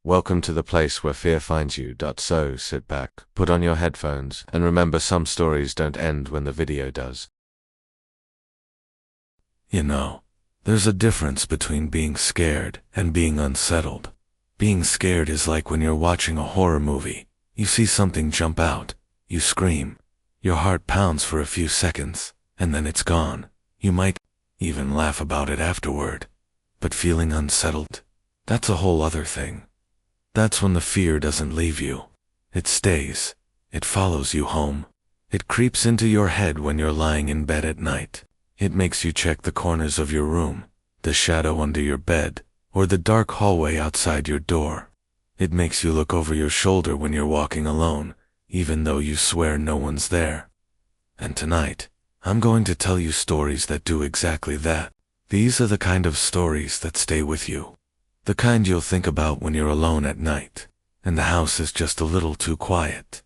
Welcome to the place where fear finds you. So sit back, put on your headphones, and remember some stories don't end when the video does. You know, there's a difference between being scared and being unsettled. Being scared is like when you're watching a horror movie. You see something jump out, you scream, your heart pounds for a few seconds, and then it's gone. You might even laugh about it afterward. But feeling unsettled, that's a whole other thing. That's when the fear doesn't leave you. It stays. It follows you home. It creeps into your head when you're lying in bed at night. It makes you check the corners of your room, the shadow under your bed, or the dark hallway outside your door. It makes you look over your shoulder when you're walking alone, even though you swear no one's there. And tonight, I'm going to tell you stories that do exactly that. These are the kind of stories that stay with you. The kind you'll think about when you're alone at night, and the house is just a little too quiet.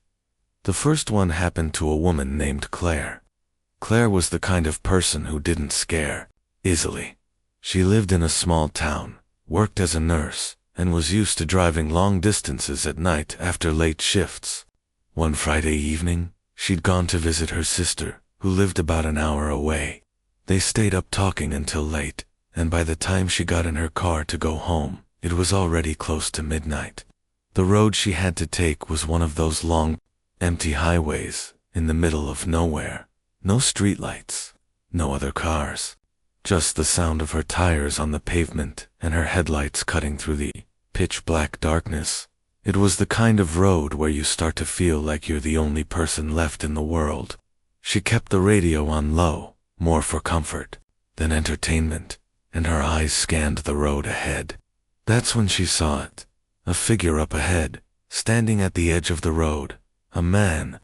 The first one happened to a woman named Claire. Claire was the kind of person who didn't scare easily. She lived in a small town, worked as a nurse, and was used to driving long distances at night after late shifts. One Friday evening, she'd gone to visit her sister, who lived about an hour away. They stayed up talking until late, and by the time she got in her car to go home, it was already close to midnight. The road she had to take was one of those long, empty highways in the middle of nowhere. No streetlights, no other cars. Just the sound of her tires on the pavement and her headlights cutting through the pitch-black darkness. It was the kind of road where you start to feel like you're the only person left in the world. She kept the radio on low, more for comfort than entertainment, and her eyes scanned the road ahead. That's when she saw it. A figure up ahead, standing at the edge of the road. A man.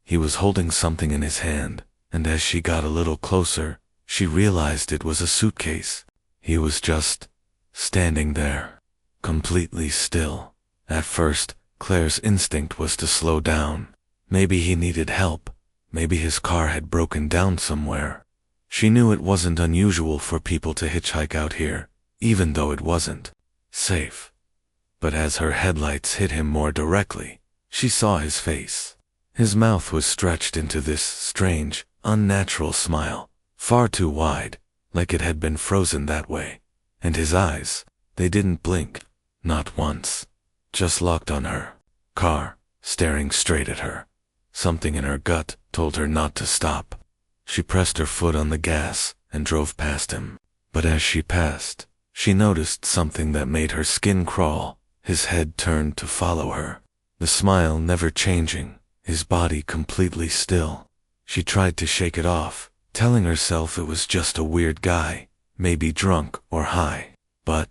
He was holding something in his hand, and as she got a little closer, she realized it was a suitcase. He was just standing there, completely still. At first, Claire's instinct was to slow down. Maybe he needed help. Maybe his car had broken down somewhere. She knew it wasn't unusual for people to hitchhike out here, even though it wasn't safe. But as her headlights hit him more directly, she saw his face. His mouth was stretched into this strange, unnatural smile, far too wide, like it had been frozen that way. And his eyes, they didn't blink, not once, just locked on her car, staring straight at her. Something in her gut told her not to stop. She pressed her foot on the gas and drove past him. But as she passed, she noticed something that made her skin crawl. His head turned to follow her, the smile never changing, his body completely still. She tried to shake it off, telling herself it was just a weird guy, maybe drunk or high. But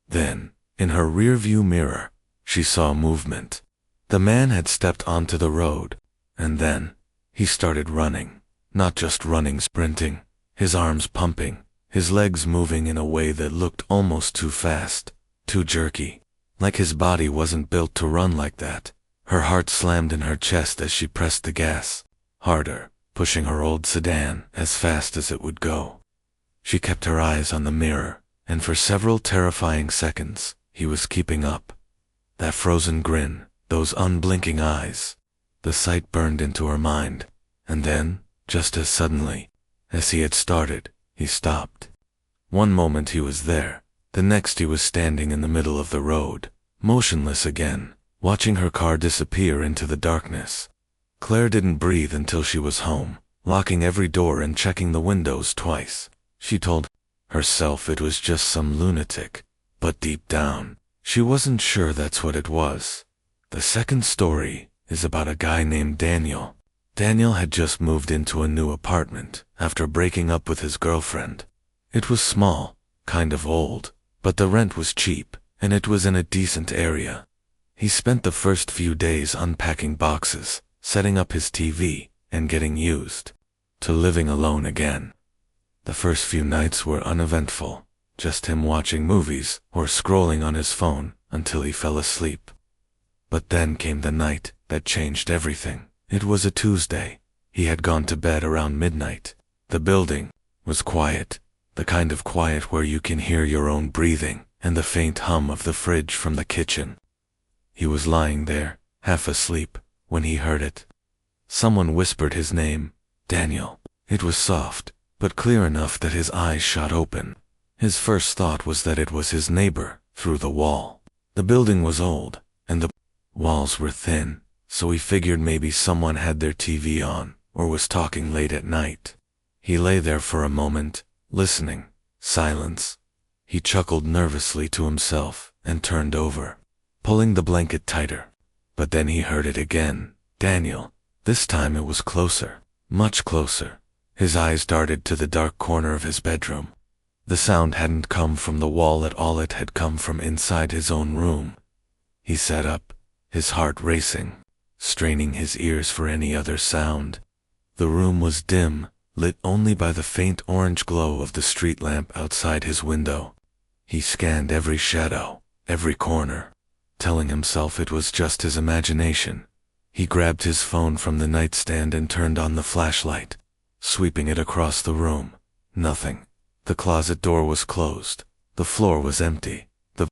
then, in her rearview mirror, she saw movement. The man had stepped onto the road, and then he started running. Not just running, sprinting, his arms pumping, his legs moving in a way that looked almost too fast, too jerky, like his body wasn't built to run like that. Her heart slammed in her chest as she pressed the gas, harder, pushing her old sedan as fast as it would go. She kept her eyes on the mirror, and for several terrifying seconds, he was keeping up. That frozen grin, those unblinking eyes, the sight burned into her mind, and then, just as suddenly as he had started, he stopped. One moment he was there, the next he was standing in the middle of the road, motionless again, watching her car disappear into the darkness. Claire didn't breathe until she was home, locking every door and checking the windows twice. She told herself it was just some lunatic, but deep down, she wasn't sure that's what it was. The second story is about a guy named Daniel. Daniel had just moved into a new apartment after breaking up with his girlfriend. It was small, kind of old, but the rent was cheap, and it was in a decent area. He spent the first few days unpacking boxes, setting up his TV, and getting used to living alone again. The first few nights were uneventful, just him watching movies or scrolling on his phone until he fell asleep. But then came the night that changed everything. It was a Tuesday. He had gone to bed around midnight. The building was quiet, the kind of quiet where you can hear your own breathing and the faint hum of the fridge from the kitchen. He was lying there, half asleep, when he heard it. Someone whispered his name, Daniel. It was soft, but clear enough that his eyes shot open. His first thought was that it was his neighbor, through the wall. The building was old, and the walls were thin, so he figured maybe someone had their TV on, or was talking late at night. He lay there for a moment, listening. Silence. He chuckled nervously to himself, and turned over, pulling the blanket tighter. But then he heard it again. Daniel. This time it was closer, much closer. His eyes darted to the dark corner of his bedroom. The sound hadn't come from the wall at all, it had come from inside his own room. He sat up, his heart racing, straining his ears for any other sound. The room was dim, lit only by the faint orange glow of the street lamp outside his window. He scanned every shadow, every corner, telling himself it was just his imagination. He grabbed his phone from the nightstand and turned on the flashlight, sweeping it across the room. Nothing. The closet door was closed. The floor was empty. The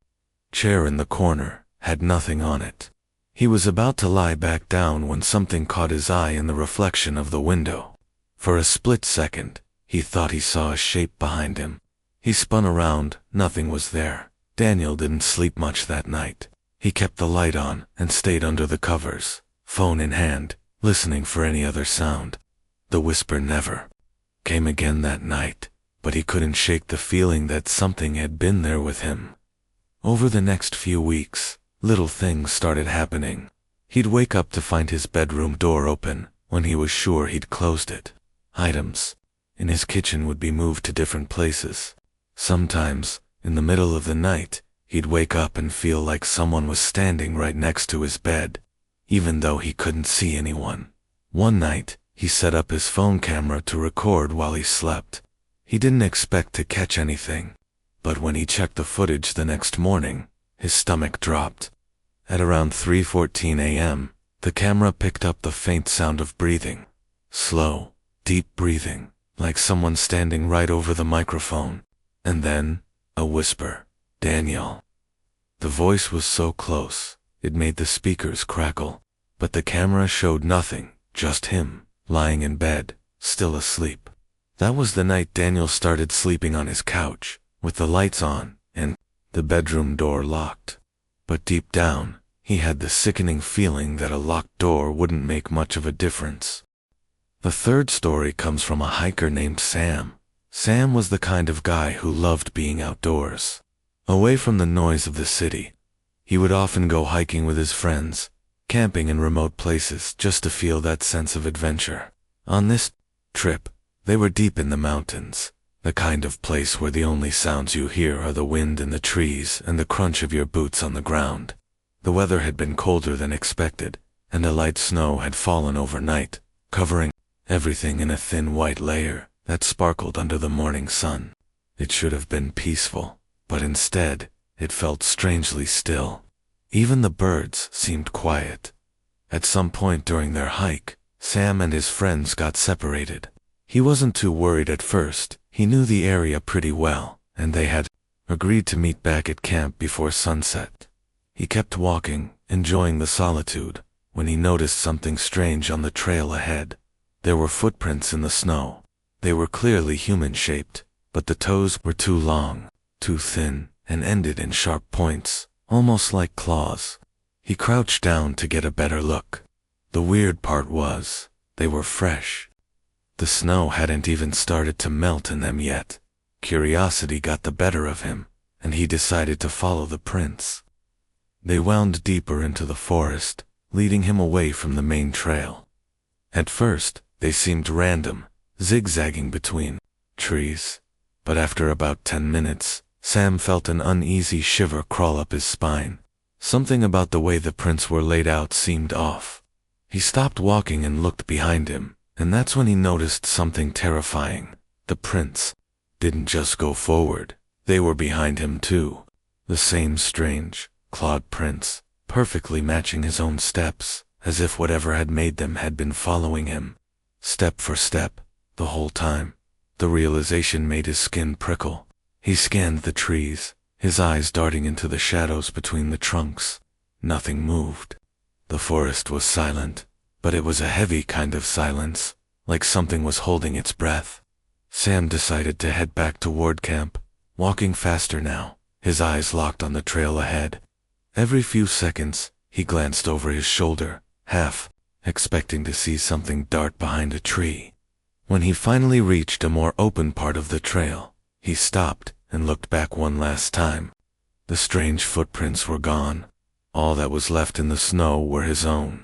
chair in the corner had nothing on it. He was about to lie back down when something caught his eye in the reflection of the window. For a split second, he thought he saw a shape behind him. He spun around. Nothing was there. Daniel didn't sleep much that night. He kept the light on and stayed under the covers, phone in hand, listening for any other sound. The whisper never came again that night, but he couldn't shake the feeling that something had been there with him. Over the next few weeks, little things started happening. He'd wake up to find his bedroom door open when he was sure he'd closed it. Items in his kitchen would be moved to different places. Sometimes, in the middle of the night, he'd wake up and feel like someone was standing right next to his bed, even though he couldn't see anyone. One night, he set up his phone camera to record while he slept. He didn't expect to catch anything, but when he checked the footage the next morning, his stomach dropped. At around 3:14 a.m., the camera picked up the faint sound of breathing. Slow, deep breathing, like someone standing right over the microphone. And then, a whisper, "Daniel." The voice was so close, it made the speakers crackle, but the camera showed nothing, just him, lying in bed, still asleep. That was the night Daniel started sleeping on his couch, with the lights on, and the bedroom door locked. But deep down, he had the sickening feeling that a locked door wouldn't make much of a difference. The third story comes from a hiker named Sam. Sam was the kind of guy who loved being outdoors, away from the noise of the city. He would often go hiking with his friends, camping in remote places just to feel that sense of adventure. On this trip, they were deep in the mountains, the kind of place where the only sounds you hear are the wind in the trees and the crunch of your boots on the ground. The weather had been colder than expected, and a light snow had fallen overnight, covering everything in a thin white layer that sparkled under the morning sun. It should have been peaceful, but instead, it felt strangely still. Even the birds seemed quiet. At some point during their hike, Sam and his friends got separated. He wasn't too worried at first. He knew the area pretty well, and they had agreed to meet back at camp before sunset. He kept walking, enjoying the solitude, when he noticed something strange on the trail ahead. There were footprints in the snow. They were clearly human-shaped, but the toes were too long, too thin, and ended in sharp points, almost like claws. He crouched down to get a better look. The weird part was, they were fresh. The snow hadn't even started to melt in them yet. Curiosity got the better of him, and he decided to follow the prints. They wound deeper into the forest, leading him away from the main trail. At first, they seemed random, zigzagging between trees, but after about 10 minutes, Sam felt an uneasy shiver crawl up his spine. Something about the way the prints were laid out seemed off. He stopped walking and looked behind him, and that's when he noticed something terrifying. The prints didn't just go forward, they were behind him too. The same strange, clawed prints, perfectly matching his own steps, as if whatever had made them had been following him, step for step, the whole time. The realization made his skin prickle. He scanned the trees, his eyes darting into the shadows between the trunks. Nothing moved. The forest was silent, but it was a heavy kind of silence, like something was holding its breath. Sam decided to head back toward camp, walking faster now, his eyes locked on the trail ahead. Every few seconds, he glanced over his shoulder, half expecting to see something dart behind a tree. When he finally reached a more open part of the trail, he stopped and looked back one last time. The strange footprints were gone. All that was left in the snow were his own.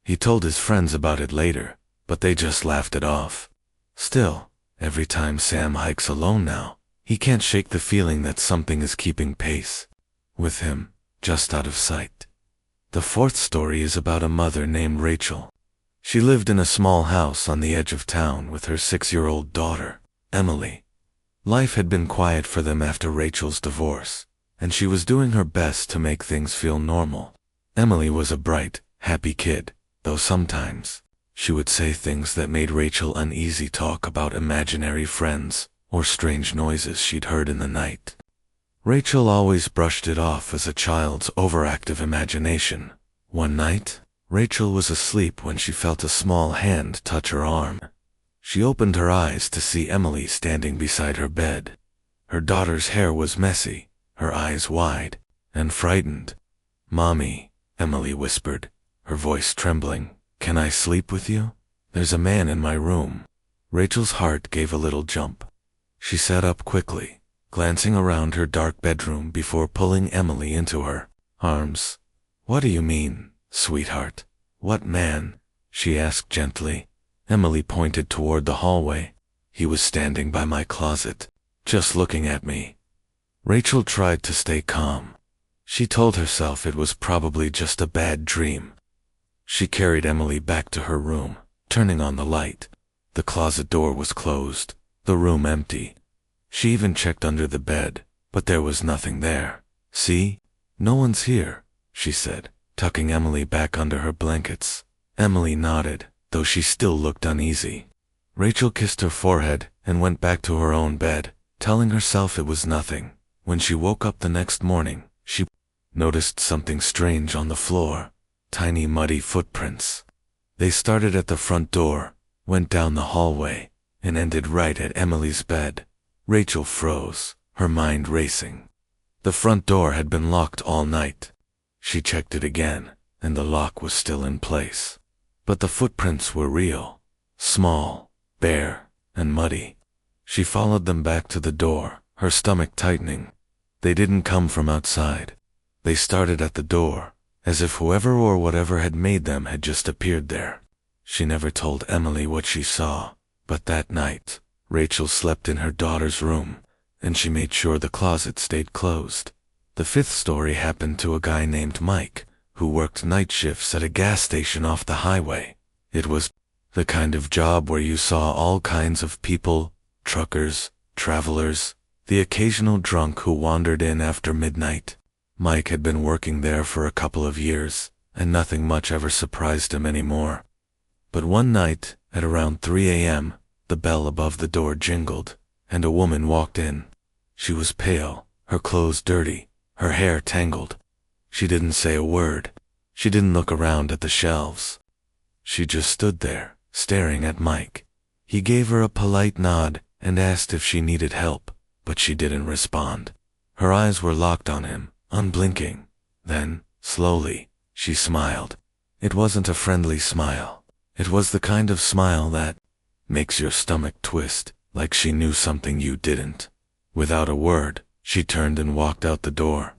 He told his friends about it later, but they just laughed it off. Still, every time Sam hikes alone now, he can't shake the feeling that something is keeping pace with him, just out of sight. The fourth story is about a mother named Rachel. She lived in a small house on the edge of town with her 6-year-old daughter, Emily. Life had been quiet for them after Rachel's divorce, and she was doing her best to make things feel normal. Emily was a bright, happy kid, though sometimes she would say things that made Rachel uneasy, talk about imaginary friends or strange noises she'd heard in the night. Rachel always brushed it off as a child's overactive imagination. One night, Rachel was asleep when she felt a small hand touch her arm. She opened her eyes to see Emily standing beside her bed. Her daughter's hair was messy, her eyes wide and frightened. "Mommy," Emily whispered, her voice trembling, "can I sleep with you? There's a man in my room." Rachel's heart gave a little jump. She sat up quickly, glancing around her dark bedroom before pulling Emily into her arms. "What do you mean, sweetheart? What man?" she asked gently. Emily pointed toward the hallway. "He was standing by my closet, just looking at me." Rachel tried to stay calm. She told herself it was probably just a bad dream. She carried Emily back to her room, turning on the light. The closet door was closed, the room empty. She even checked under the bed, but there was nothing there. "See? No one's here," she said, tucking Emily back under her blankets. Emily nodded, though she still looked uneasy. Rachel kissed her forehead and went back to her own bed, telling herself it was nothing. When she woke up the next morning, she noticed something strange on the floor. Tiny muddy footprints. They started at the front door, went down the hallway, and ended right at Emily's bed. Rachel froze, her mind racing. The front door had been locked all night. She checked it again, and the lock was still in place. But the footprints were real, small, bare, and muddy. She followed them back to the door, her stomach tightening. They didn't come from outside. They started at the door, as if whoever or whatever had made them had just appeared there. She never told Emily what she saw, but that night, Rachel slept in her daughter's room, and she made sure the closet stayed closed. The fifth story happened to a guy named Mike, who worked night shifts at a gas station off the highway. It was the kind of job where you saw all kinds of people, truckers, travelers, the occasional drunk who wandered in after midnight. Mike had been working there for a couple of years, and nothing much ever surprised him anymore. But one night, at around 3 a.m., the bell above the door jingled, and a woman walked in. She was pale, her clothes dirty, her hair tangled. She didn't say a word. She didn't look around at the shelves. She just stood there, staring at Mike. He gave her a polite nod and asked if she needed help, but she didn't respond. Her eyes were locked on him, unblinking. Then, slowly, she smiled. It wasn't a friendly smile. It was the kind of smile that makes your stomach twist, like she knew something you didn't. Without a word, she turned and walked out the door.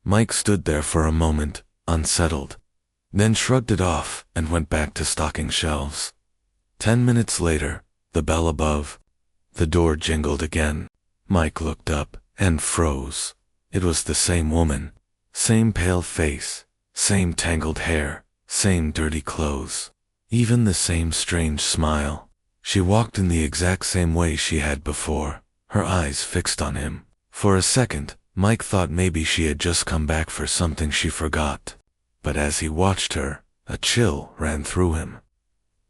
Mike stood there for a moment, unsettled, then shrugged it off and went back to stocking shelves. 10 minutes later, the bell above the door jingled again. Mike looked up and froze. It was the same woman, same pale face, same tangled hair, same dirty clothes, even the same strange smile. She walked in the exact same way she had before, her eyes fixed on him. For a second, Mike thought maybe she had just come back for something she forgot. But as he watched her, a chill ran through him.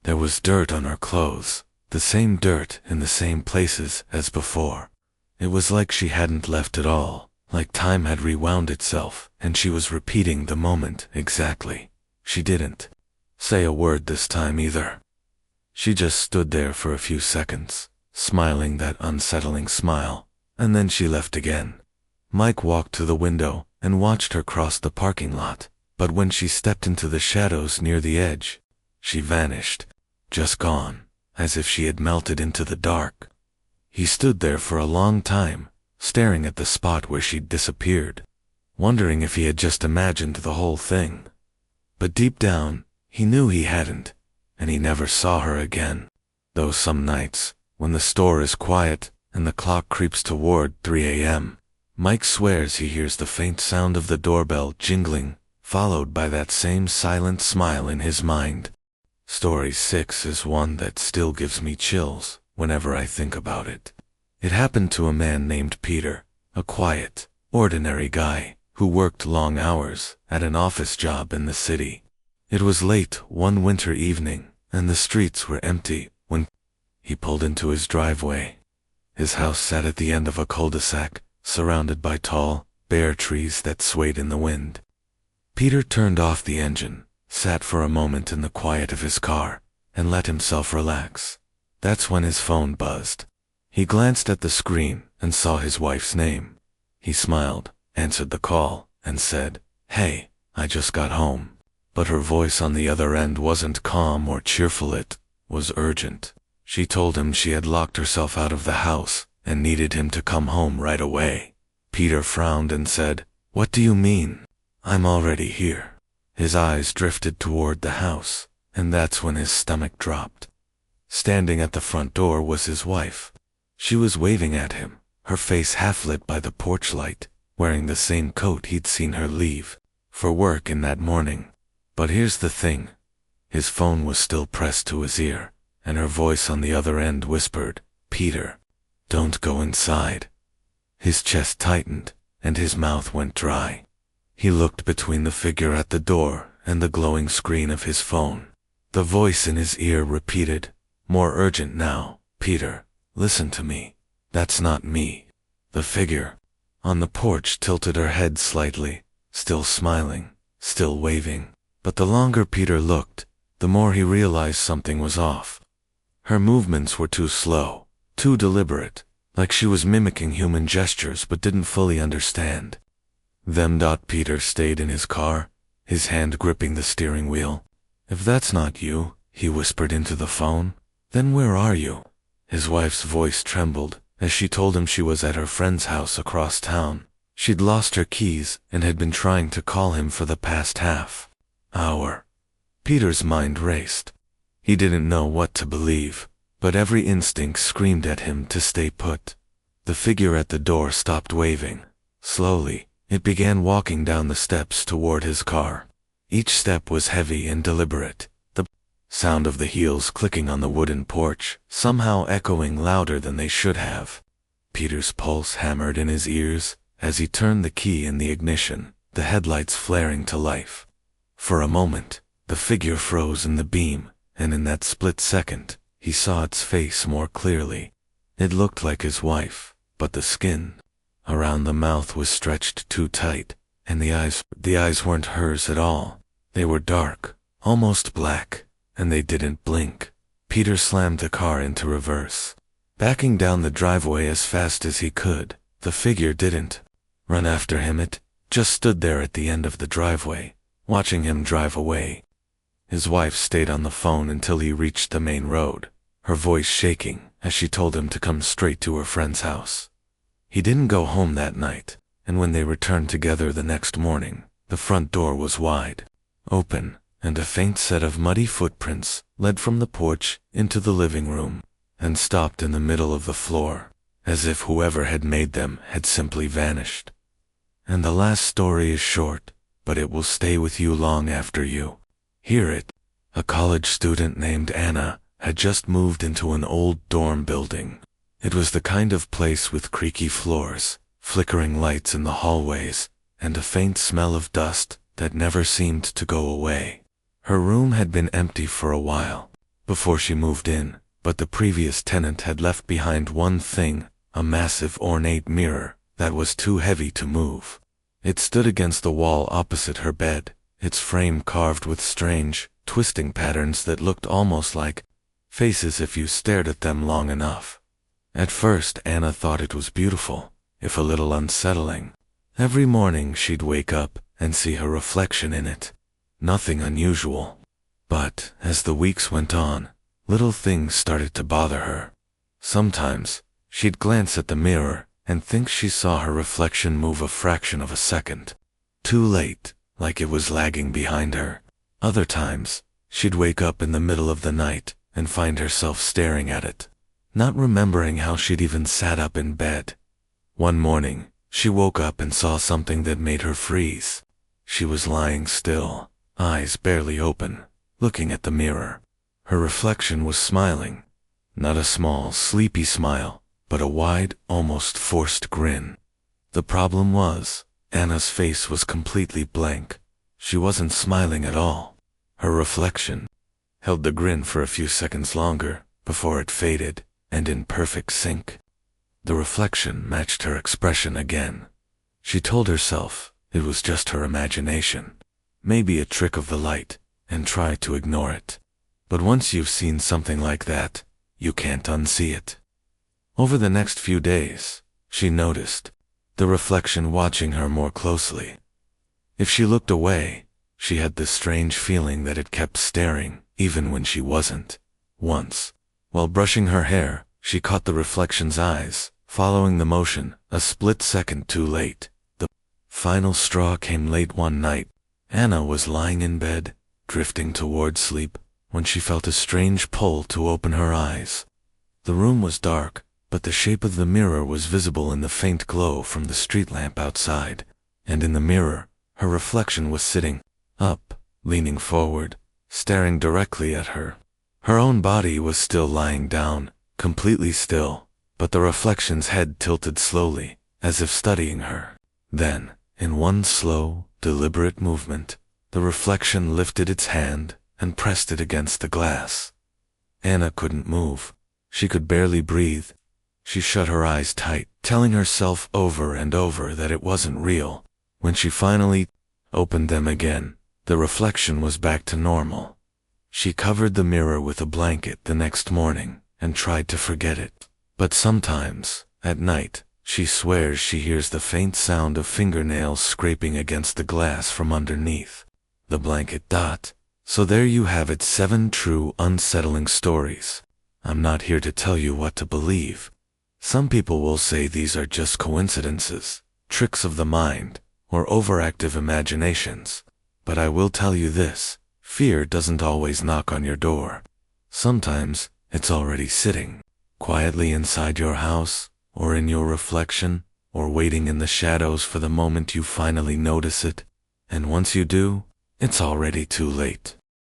There was dirt on her clothes, the same dirt in the same places as before. It was like she hadn't left at all, like time had rewound itself, and she was repeating the moment exactly. She didn't say a word this time either. She just stood there for a few seconds, smiling that unsettling smile, and then she left again. Mike walked to the window and watched her cross the parking lot, but when she stepped into the shadows near the edge, she vanished, just gone, as if she had melted into the dark. He stood there for a long time, staring at the spot where she'd disappeared, wondering if he had just imagined the whole thing. But deep down, he knew he hadn't, and he never saw her again. Though some nights, when the store is quiet and the clock creeps toward 3 a.m., Mike swears he hears the faint sound of the doorbell jingling, followed by that same silent smile in his mind. Story 6 is one that still gives me chills whenever I think about it. It happened to a man named Peter, a quiet, ordinary guy who worked long hours at an office job in the city. It was late one winter evening, and the streets were empty when he pulled into his driveway. His house sat at the end of a cul-de-sac, surrounded by tall, bare trees that swayed in the wind. Peter turned off the engine, sat for a moment in the quiet of his car, and let himself relax. That's when his phone buzzed. He glanced at the screen and saw his wife's name. He smiled, answered the call, and said, "Hey, I just got home." But her voice on the other end wasn't calm or cheerful, it was urgent. She told him she had locked herself out of the house and needed him to come home right away. Peter frowned and said, "What do you mean? I'm already here." His eyes drifted toward the house, and that's when his stomach dropped. Standing at the front door was his wife. She was waving at him, her face half lit by the porch light, wearing the same coat he'd seen her leave for work in that morning. But here's the thing. His phone was still pressed to his ear, and her voice on the other end whispered, "Peter, don't go inside." His chest tightened, and his mouth went dry. He looked between the figure at the door and the glowing screen of his phone. The voice in his ear repeated, more urgent now, "Peter, listen to me. That's not me." The figure on the porch tilted her head slightly, still smiling, still waving. But the longer Peter looked, the more he realized something was off. Her movements were too slow, too deliberate, like she was mimicking human gestures but didn't fully understand. Peter stayed in his car, his hand gripping the steering wheel. "If that's not you," he whispered into the phone, "then where are you?" His wife's voice trembled as she told him she was at her friend's house across town. She'd lost her keys and had been trying to call him for the past half hour. Peter's mind raced. He didn't know what to believe, but every instinct screamed at him to stay put. The figure at the door stopped waving. Slowly, it began walking down the steps toward his car. Each step was heavy and deliberate, the sound of the heels clicking on the wooden porch somehow echoing louder than they should have. Peter's pulse hammered in his ears as he turned the key in the ignition, the headlights flaring to life. For a moment, the figure froze in the beam, and in that split second, he saw its face more clearly. It looked like his wife, but the skin around the mouth was stretched too tight, and the eyes weren't hers at all. They were dark, almost black, and they didn't blink. Peter slammed the car into reverse, backing down the driveway as fast as he could. The figure didn't run after him, it just stood there at the end of the driveway, watching him drive away. His wife stayed on the phone until he reached the main road, her voice shaking as she told him to come straight to her friend's house. He didn't go home that night, and when they returned together the next morning, the front door was wide open, and a faint set of muddy footprints led from the porch into the living room and stopped in the middle of the floor, as if whoever had made them had simply vanished. And the last story is short, but it will stay with you long after you hear it. A college student named Anna had just moved into an old dorm building. It was the kind of place with creaky floors, flickering lights in the hallways, and a faint smell of dust that never seemed to go away. Her room had been empty for a while before she moved in, but the previous tenant had left behind one thing, a massive ornate mirror that was too heavy to move. It stood against the wall opposite her bed, its frame carved with strange, twisting patterns that looked almost like faces if you stared at them long enough. At first, Anna thought it was beautiful, if a little unsettling. Every morning she'd wake up and see her reflection in it. Nothing unusual. But, as the weeks went on, little things started to bother her. Sometimes, she'd glance at the mirror and think she saw her reflection move a fraction of a second. Too late, like it was lagging behind her. Other times, she'd wake up in the middle of the night and find herself staring at it, not remembering how she'd even sat up in bed. One morning, she woke up and saw something that made her freeze. She was lying still, eyes barely open, looking at the mirror. Her reflection was smiling. Not a small, sleepy smile, but a wide, almost forced grin. The problem was, Anna's face was completely blank. She wasn't smiling at all. Her reflection held the grin for a few seconds longer before it faded, and in perfect sync. The reflection matched her expression again. She told herself it was just her imagination, maybe a trick of the light, and tried to ignore it. But once you've seen something like that, you can't unsee it. Over the next few days, she noticed the reflection watching her more closely. If she looked away, she had this strange feeling that it kept staring, even when she wasn't. Once, while brushing her hair, she caught the reflection's eyes, following the motion, a split second too late. The final straw came late one night. Anna was lying in bed, drifting toward sleep, when she felt a strange pull to open her eyes. The room was dark, but the shape of the mirror was visible in the faint glow from the street lamp outside, and in the mirror, her reflection was sitting up, leaning forward, staring directly at her. Her own body was still lying down, completely still, but the reflection's head tilted slowly, as if studying her. Then, in one slow, deliberate movement, the reflection lifted its hand and pressed it against the glass. Anna couldn't move. She could barely breathe. She shut her eyes tight, telling herself over and over that it wasn't real. When she finally opened them again, the reflection was back to normal. She covered the mirror with a blanket the next morning and tried to forget it. But sometimes, at night, she swears she hears the faint sound of fingernails scraping against the glass from underneath the blanket. So there you have it, 7 true unsettling stories. I'm not here to tell you what to believe. Some people will say these are just coincidences, tricks of the mind, or overactive imaginations. But I will tell you this, fear doesn't always knock on your door. Sometimes, it's already sitting quietly inside your house, or in your reflection, or waiting in the shadows for the moment you finally notice it. And once you do, it's already too late.